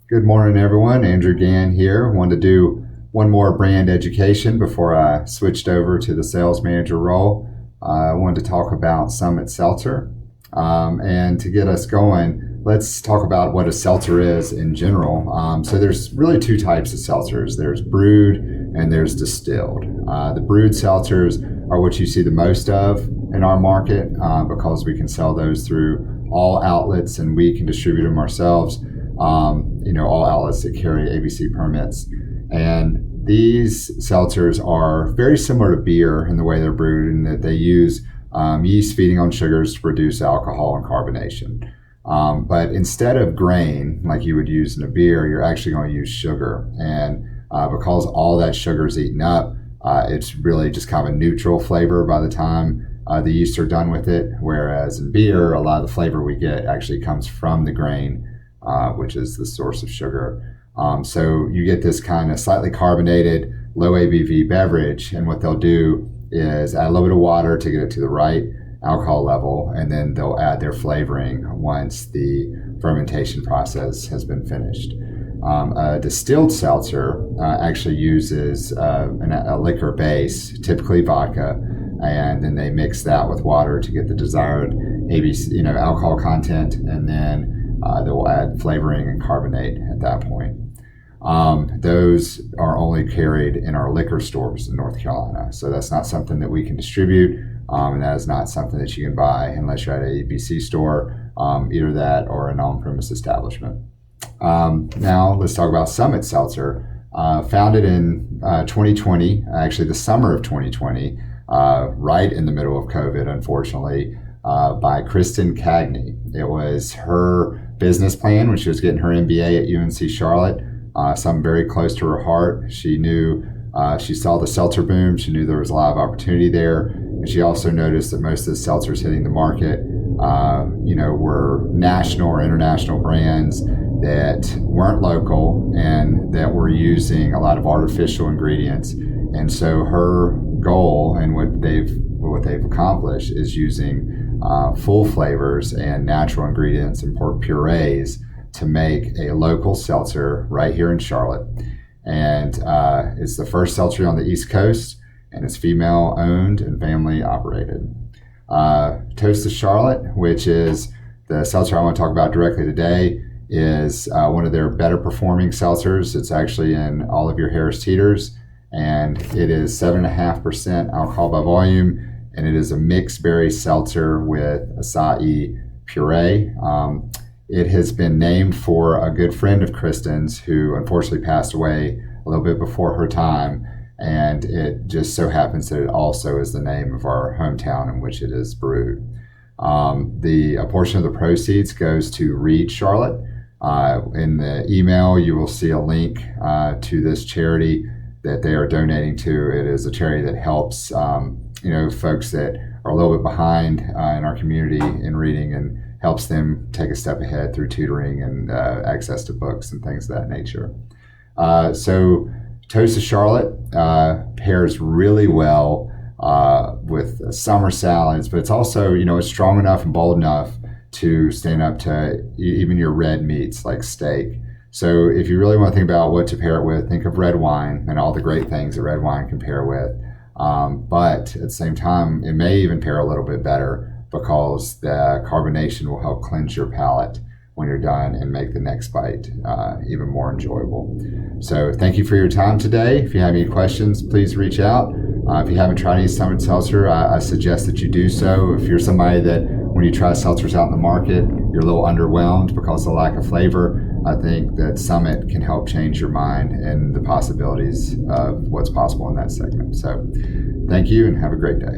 Good morning, everyone. Andrew Gann here. Wanted to do one more brand education before I switched over to the sales manager role. I wanted to talk about Summit Seltzer. And to get us going, let's talk about what a seltzer is in general. So there's really two types of seltzers. There's brewed and there's distilled. The brewed seltzers are what you see the most of in our market because we can sell those through all outlets and we can distribute them ourselves. All outlets that carry ABC permits. And these seltzers are very similar to beer in the way they're brewed, in that they use yeast feeding on sugars to produce alcohol and carbonation. But instead of grain, like you would use in a beer, you're actually going to use sugar. And because all that sugar is eaten up, it's really just kind of a neutral flavor by the time the yeast are done with it. Whereas in beer, a lot of the flavor we get actually comes from the grain, which is the source of sugar. So you get this kind of slightly carbonated, low ABV beverage, and what they'll do is add a little bit of water to get it to the right alcohol level, and then they'll add their flavoring once the fermentation process has been finished. A distilled seltzer actually uses a liquor base, typically vodka, and then they mix that with water to get the desired ABC, alcohol content, and then they will add flavoring and carbonate at that point. Those are only carried in our liquor stores in North Carolina. So that's not something that we can distribute, and that is not something that you can buy unless you're at an ABC store, either that or an on-premise establishment. Now let's talk about Summit Seltzer. Founded in 2020, actually the summer of 2020, right in the middle of COVID, unfortunately, by Kristen Cagney. It was her business plan when she was getting her MBA at UNC Charlotte, something very close to her heart. She knew, she saw the seltzer boom. She knew there was a lot of opportunity there. And she also noticed that most of the seltzers hitting the market, were national or international brands that weren't local and that were using a lot of artificial ingredients. And so her goal and what they've accomplished is using full flavors and natural ingredients and purees to make a local seltzer right here in Charlotte. And it's the first seltzer on the East Coast, and it's female owned and family operated. Toast to Charlotte, which is the seltzer I want to talk about directly today, is one of their better performing seltzers. It's actually in all of your Harris Teeters, and it is 7.5% alcohol by volume, and it is a mixed berry seltzer with acai puree. It has been named for a good friend of Kristen's who unfortunately passed away a little bit before her time, and it just so happens that it also is the name of our hometown in which it is brewed. A portion of the proceeds goes to Read Charlotte. In the email, you will see a link to this charity that they are donating to. It is a charity that helps folks that are a little bit behind in our community in reading, and helps them take a step ahead through tutoring and access to books and things of that nature. So Toast to Charlotte pairs really well with summer salads, but it's also, it's strong enough and bold enough to stand up to even your red meats like steak. So if you really want to think about what to pair it with, think of red wine and all the great things that red wine can pair with. But at the same time, it may even pair a little bit better because the carbonation will help cleanse your palate when you're done and make the next bite even more enjoyable. So thank you for your time today. If you have any questions, please reach out. If you haven't tried any Summit Seltzer, I suggest that you do so. If you're somebody that when you try seltzers out in the market, you're a little underwhelmed because of the lack of flavor, I think that Summit can help change your mind and the possibilities of what's possible in that segment. So thank you and have a great day.